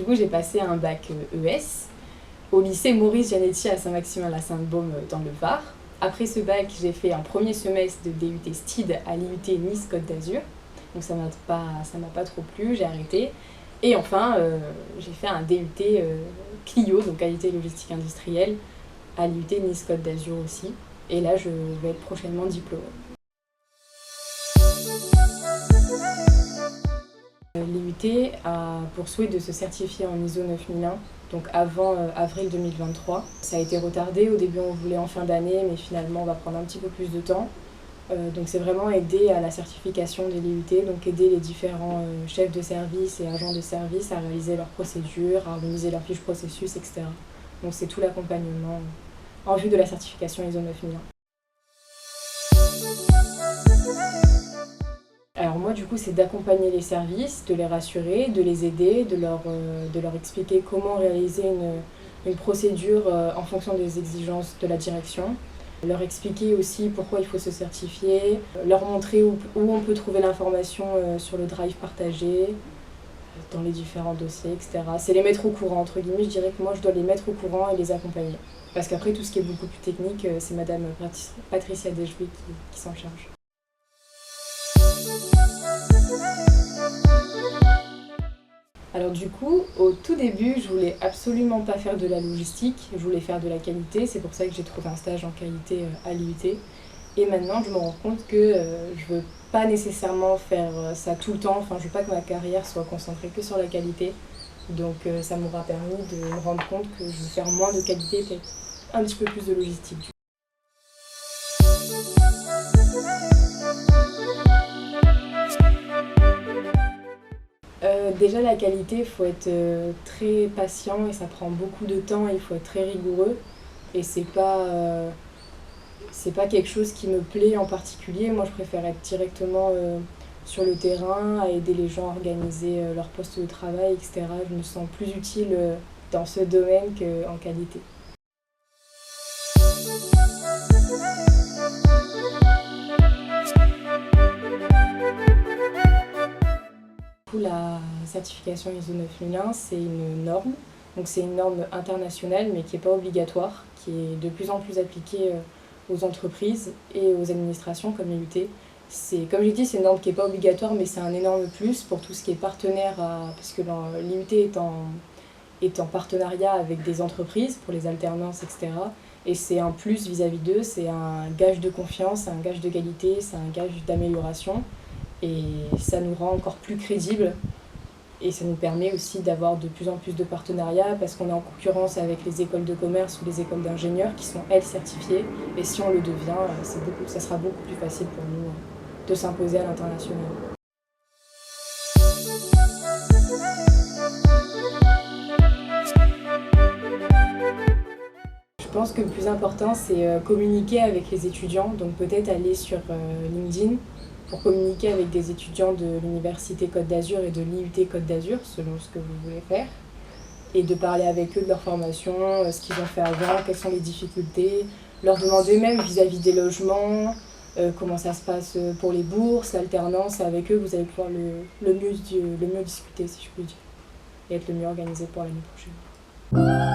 coup, j'ai passé un bac ES au lycée Maurice Gianetti à Saint-Maximin-la-Sainte-Baume dans le Var. Après ce bac, j'ai fait un premier semestre de DUT STID à l'IUT Nice-Côte d'Azur. Donc ça m'a pas trop plu, j'ai arrêté. Et enfin, j'ai fait un DUT Clio, donc qualité logistique industrielle, à l'IUT Nice-Côte d'Azur aussi. Et là, je vais être prochainement diplômée. L'IUT a pour souhait de se certifier en ISO 9001, donc avant avril 2023. Ça a été retardé, au début on voulait en fin d'année, mais finalement on va prendre un petit peu plus de temps. Donc c'est vraiment aider à la certification de l'IUT, donc aider les différents chefs de service et agents de service à réaliser leurs procédures, à organiser leurs fiches processus, etc. Donc c'est tout l'accompagnement en vue de la certification ISO 9001. Alors moi du coup c'est d'accompagner les services, de les rassurer, de les aider, de leur expliquer comment réaliser une procédure en fonction des exigences de la direction. Leur expliquer aussi pourquoi il faut se certifier, leur montrer où on peut trouver l'information sur le drive partagé, dans les différents dossiers, etc. C'est les mettre au courant, entre guillemets, je dirais que moi je dois les mettre au courant et les accompagner. Parce qu'après tout ce qui est beaucoup plus technique, c'est madame Patricia Desjouet qui s'en charge. Alors du coup, au tout début, je voulais absolument pas faire de la logistique, je voulais faire de la qualité, c'est pour ça que j'ai trouvé un stage en qualité à l'IUT. Et maintenant, je me rends compte que je veux pas nécessairement faire ça tout le temps, enfin je veux pas que ma carrière soit concentrée que sur la qualité. Donc ça m'aura permis de me rendre compte que je veux faire moins de qualité, peut-être un petit peu plus de logistique. Déjà la qualité, il faut être très patient et ça prend beaucoup de temps et il faut être très rigoureux. Et c'est pas quelque chose qui me plaît en particulier. Moi je préfère être directement sur le terrain, à aider les gens à organiser leur poste de travail, etc. Je me sens plus utile dans ce domaine qu'en qualité. La certification ISO 9001, c'est une norme. Donc c'est une norme internationale mais qui n'est pas obligatoire, qui est de plus en plus appliquée aux entreprises et aux administrations comme l'IUT. Comme j'ai dit, c'est une norme qui n'est pas obligatoire mais c'est un énorme plus pour tout ce qui est partenaire, parce que l'IUT est en partenariat avec des entreprises pour les alternances, etc. Et c'est un plus vis-à-vis d'eux, c'est un gage de confiance, un gage de qualité, c'est un gage d'amélioration. Et ça nous rend encore plus crédibles et ça nous permet aussi d'avoir de plus en plus de partenariats parce qu'on est en concurrence avec les écoles de commerce ou les écoles d'ingénieurs qui sont elles certifiées et si on le devient, ça sera beaucoup plus facile pour nous de s'imposer à l'international. Je pense que le plus important c'est communiquer avec les étudiants, donc peut-être aller sur LinkedIn pour communiquer avec des étudiants de l'Université Côte d'Azur et de l'IUT Côte d'Azur, selon ce que vous voulez faire, et de parler avec eux de leur formation, ce qu'ils ont fait avant, quelles sont les difficultés, leur demander même vis-à-vis des logements, comment ça se passe pour les bourses, l'alternance, avec eux vous allez pouvoir le mieux discuter, si je puis dire, et être le mieux organisé pour l'année prochaine.